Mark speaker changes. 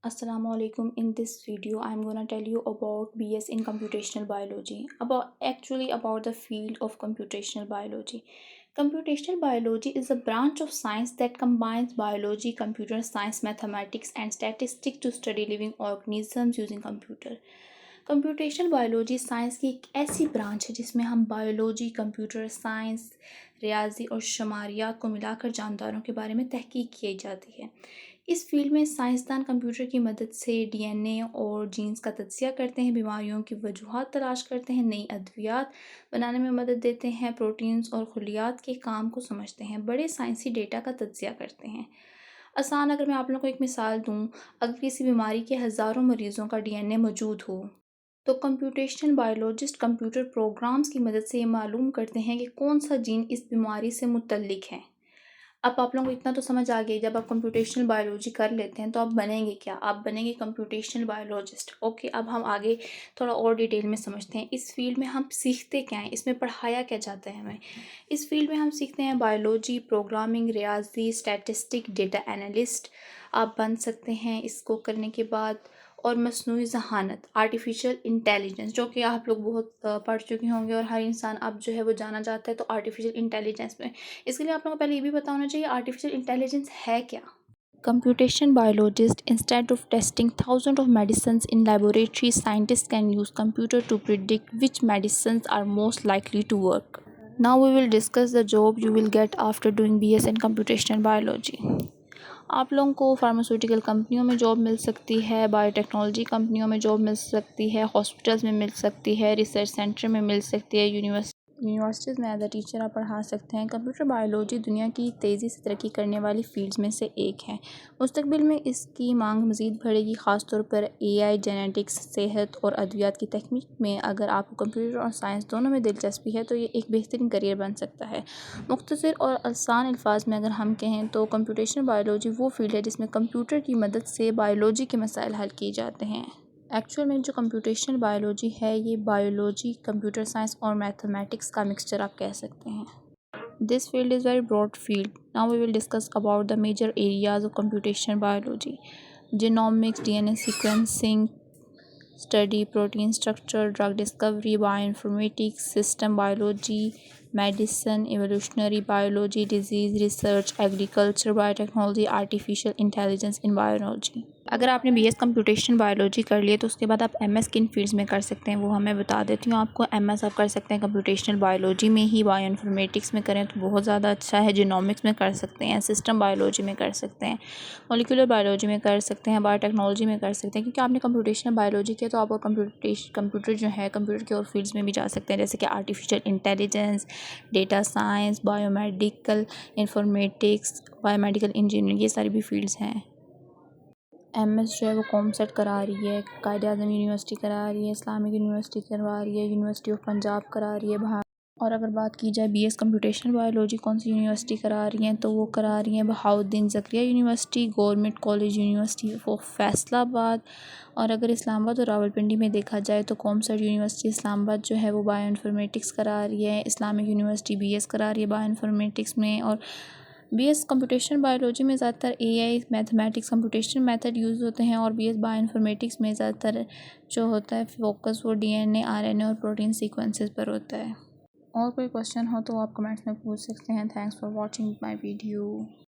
Speaker 1: Assalamu alaikum. In this video, I'm gonna tell you about BS in computational biology. About the field of computational biology. Computational biology is a branch of science that combines biology, computer science, mathematics, and statistics to study living organisms using computer. Computational biology science की एक ऐसी branch है जिसमें हम biology, computer science, रियाजी और शुमारियात को मिलाकर जानदारों के बारे में तहकीक की जाती है। इस फील्ड में साइंसदान कंप्यूटर की मदद से डीएनए और जीन्स का तज्जिया करते हैं, बीमारियों की वजूहात तलाश करते हैं, नई अद्वियात बनाने में मदद देते हैं, प्रोटीन्स और खलियात के काम को समझते हैं, बड़े साइंसी डेटा का तज्जिया करते हैं। आसान अगर मैं आप लोगों को एक मिसाल दूं, अगर किसी बीमारी के हज़ारों मरीज़ों का डीएनए मौजूद हो तो कंप्यूटेशनल बायोलॉजिस्ट कंप्यूटर प्रोग्राम्स की मदद से ये मालूम करते हैं कि कौन सा जीन इस बीमारी से मुतल्लिक है। अब आप लोगों को इतना तो समझ आ गया, जब आप कंप्यूटेशनल बायोलॉजी कर लेते हैं तो आप बनेंगे क्या? आप बनेंगे कंप्यूटेशनल बायोलॉजिस्ट। ओके, अब हम आगे थोड़ा और डिटेल में समझते हैं। इस फील्ड में हम सीखते क्या हैं, इसमें पढ़ाया क्या जाता है हमें। इस फील्ड में हम सीखते हैं बायोलॉजी, प्रोग्रामिंग, रियाजी, स्टैटिस्टिक, डेटा एनालिस्ट आप बन सकते हैं इसको करने के बाद। और मसनूई ज़हानत, आर्टिफिशियल इंटेलिजेंस, जो कि आप लोग बहुत पढ़ चुके होंगे और हर इंसान अब जो है वो जाना चाहता है तो आर्टिफिशियल इंटेलिजेंस में। इसके लिए आप लोगों को पहले ये भी पता होना चाहिए आर्टिफिशियल इंटेलिजेंस है क्या। Computation biologists, instead of testing thousands of medicines in laboratories, scientists can use computer to predict which medicines are most likely to work. Now we will discuss the job you will get after doing BS in computational biology. आप लोगों को pharmaceutical कंपनियों में job मिल सकती है, biotechnology कंपनियों में job मिल सकती है, हॉस्पिटल्स में मिल सकती है, रिसर्च सेंटर में मिल सकती है, यूनिवर्सिटीज़ में एज अ टीचर आप पढ़ा सकते हैं। कंप्यूटर बायोलॉजी दुनिया की तेज़ी से तरक्की करने वाली फील्ड्स में से एक है। मुस्तकबिल में इसकी मांग मज़ीद बढ़ेगी, ख़ासतौर पर एआई, जेनेटिक्स, सेहत और अद्वियात की तकनीक में। अगर आपको कंप्यूटर और साइंस दोनों में दिलचस्पी है तो ये एक बेहतरीन करियर बन सकता है। मुख्तसर और आसान अल्फाज में अगर हम कहें तो कंप्यूटेशनल बायोलॉजी वो फील्ड है जिसमें कंप्यूटर की मदद से बायोलॉजी के मसाइल हल किए जाते हैं। एक्चुअल में जो कंप्यूटेशनल बायोलॉजी है ये बायोलॉजी, कंप्यूटर साइंस और मैथमेटिक्स का मिक्सचर आप कह सकते हैं। This field is very broad field. Now we will discuss about the major areas of computational biology: genomics, DNA sequencing study, protein structure, drug discovery, bioinformatics, system biology, medicine, evolutionary biology, disease research, agriculture, biotechnology, artificial intelligence in biology. अगर आपने BS computation biology कर लिए तो उसके बाद आप MS किन fields में कर सकते हैं वो हमें बता देती हूँ आपको। एमएस आप कर सकते हैं कंप्यूटेशनल बायोलॉजी में ही, बायोइन्फॉर्मेटिक्स में करें तो बहुत ज़्यादा अच्छा है, जीनोमिक्स में कर सकते हैं, सिस्टम बायोलॉजी में कर सकते हैं, मॉलिक्यूलर बायोलॉजी में कर सकते हैं, बायोटेक्नोलॉजी में कर सकते हैं। क्योंकि आपने कंप्यूटेशनल बायोलॉजी किया तो आप और कंप्यूटर जो है कंप्यूटर के और फील्ड्स में भी जा सकते हैं, जैसे कि artificial intelligence, data science, biomedical informatics, biomedical engineering, ये सारी भी फील्ड्स हैं। एमएस जो है वो कॉमसेट करा रही है, कायद-ए-आज़म यूनिवर्सिटी करा रही है, इस्लामिक यूनिवर्सिटी करवा रही है, यूनिवर्सिटी ऑफ पंजाब करा रही है बाहर। और अगर बात की जाए बीएस कंप्यूटेशनल बायोलॉजी कौन सी यूनिवर्सिटी करा रही हैं तो वो करा रही हैं Bahauddin Zakaria university, government college university of Faisalabad. और अगर इस्लामाबाद और रावलपिंडी में देखा जाए तो कॉमसर्ट यूनिवर्सिटी इस्लामाबाद जो है वो बायोइन्फॉर्मेटिक्स करा रही है, इस्लामिक यूनिवर्सिटी बीएस करा रही है बायोइन्फॉर्मेटिक्स में। और बीएस कंप्यूटेशनल बायोलॉजी में ज़्यादातर AI, mathematics, computational method use होते हैं। और बीएस बायोइन्फॉर्मेटिक्स में ज़्यादातर जो होता है फोकस वो डीएनए, आरएनए और प्रोटीन सीक्वेंसेस पर होता है। और कोई क्वेश्चन हो तो आप कमेंट्स में पूछ सकते हैं। Thanks for watching my video.